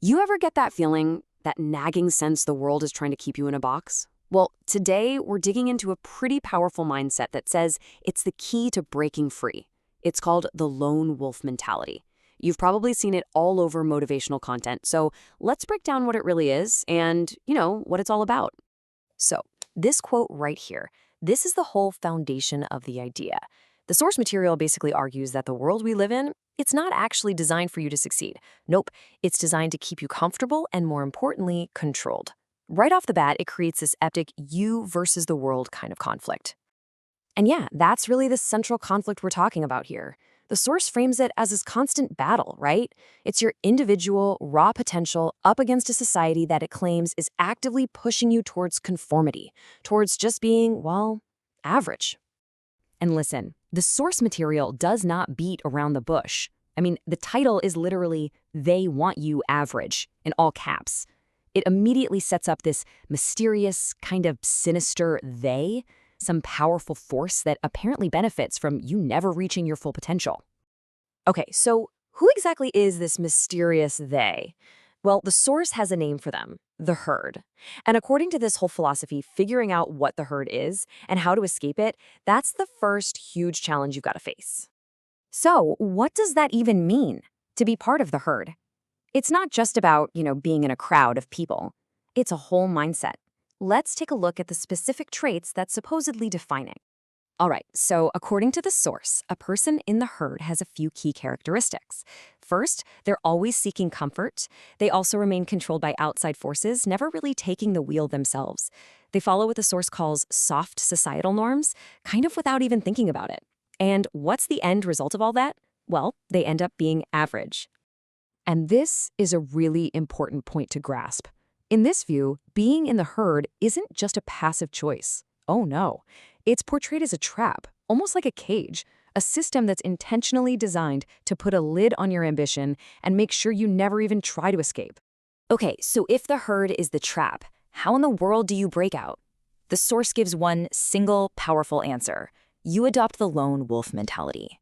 You ever get that feeling, that nagging sense the world is trying to keep you in a box? Well, today we're digging into a pretty powerful mindset that says it's the key to breaking free. It's called the lone wolf mentality. You've probably seen it all over motivational content, so let's break down what it really is and, what it's all about. So, this quote right here, this is the whole foundation of the idea. The source material basically argues that the world we live in, it's not actually designed for you to succeed. Nope, it's designed to keep you comfortable and, more importantly, controlled. Right off the bat, it creates this epic you versus the world kind of conflict. And yeah, that's really the central conflict we're talking about here. The source frames it as this constant battle, right? It's your individual, raw potential up against a society that it claims is actively pushing you towards conformity, towards just being, well, average. And listen, the source material does not beat around the bush. I mean, the title is literally, "They Want You Average," in all caps. It immediately sets up this mysterious, kind of sinister they, some powerful force that apparently benefits from you never reaching your full potential. Okay, so who exactly is this mysterious they? Well, the source has a name for them, the herd. And according to this whole philosophy, figuring out what the herd is and how to escape it, that's the first huge challenge you've got to face. So, what does that even mean, to be part of the herd? It's not just about, being in a crowd of people. It's a whole mindset. Let's take a look at the specific traits that supposedly define it. All right, so according to the source, a person in the herd has a few key characteristics. First, they're always seeking comfort. They also remain controlled by outside forces, never really taking the wheel themselves. They follow what the source calls soft societal norms, kind of without even thinking about it. And what's the end result of all that? Well, they end up being average. And this is a really important point to grasp. In this view, being in the herd isn't just a passive choice. Oh no. It's portrayed as a trap, almost like a cage, a system that's intentionally designed to put a lid on your ambition and make sure you never even try to escape. Okay, so if the herd is the trap, how in the world do you break out? The source gives one single, powerful answer. You adopt the lone wolf mentality.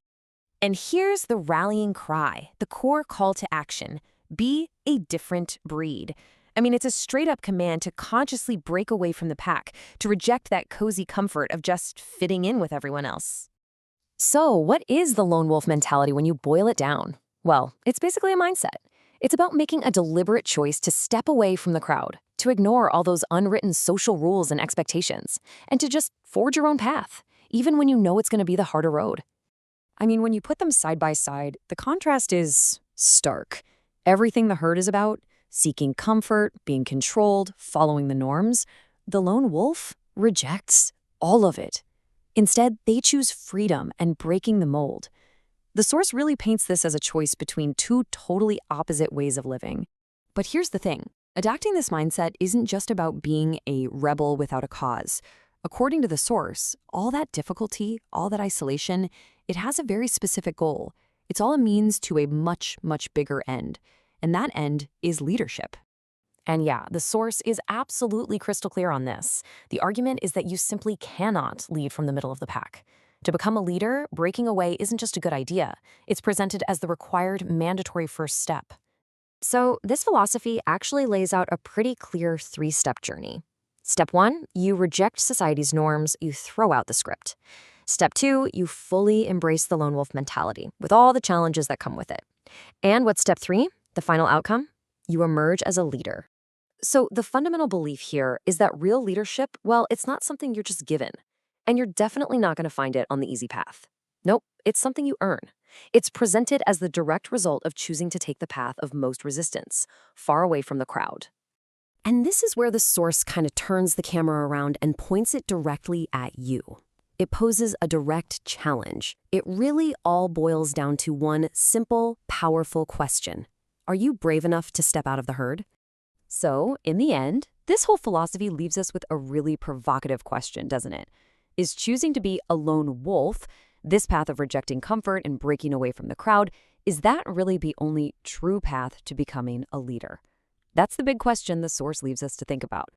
And here's the rallying cry, the core call to action. Be a different breed. I mean, it's a straight-up command to consciously break away from the pack, to reject that cozy comfort of just fitting in with everyone else. So, what is the lone wolf mentality when you boil it down? Well, it's basically a mindset. It's about making a deliberate choice to step away from the crowd, to ignore all those unwritten social rules and expectations, and to just forge your own path, even when you know it's going to be the harder road. I mean, when you put them side by side, the contrast is stark. Everything the herd is about, seeking comfort, being controlled, following the norms, the lone wolf rejects all of it. Instead, they choose freedom and breaking the mold. The source really paints this as a choice between two totally opposite ways of living. But here's the thing. Adopting this mindset isn't just about being a rebel without a cause. According to the source, all that difficulty, all that isolation, it has a very specific goal. It's all a means to a much, much bigger end. And that end is leadership. And yeah, the source is absolutely crystal clear on this. The argument is that you simply cannot lead from the middle of the pack. To become a leader, breaking away isn't just a good idea. It's presented as the required mandatory first step. So this philosophy actually lays out a pretty clear three-step journey. Step 1, you reject society's norms, you throw out the script. Step 2, you fully embrace the lone wolf mentality with all the challenges that come with it. And what's step 3? The final outcome? You emerge as a leader. So the fundamental belief here is that real leadership, well, it's not something you're just given. And you're definitely not going to find it on the easy path. Nope, it's something you earn. It's presented as the direct result of choosing to take the path of most resistance, far away from the crowd. And this is where the source kind of turns the camera around and points it directly at you. It poses a direct challenge. It really all boils down to one simple, powerful question. Are you brave enough to step out of the herd? So, in the end, this whole philosophy leaves us with a really provocative question, doesn't it? Is choosing to be a lone wolf, this path of rejecting comfort and breaking away from the crowd, is that really the only true path to becoming a leader? That's the big question the source leaves us to think about.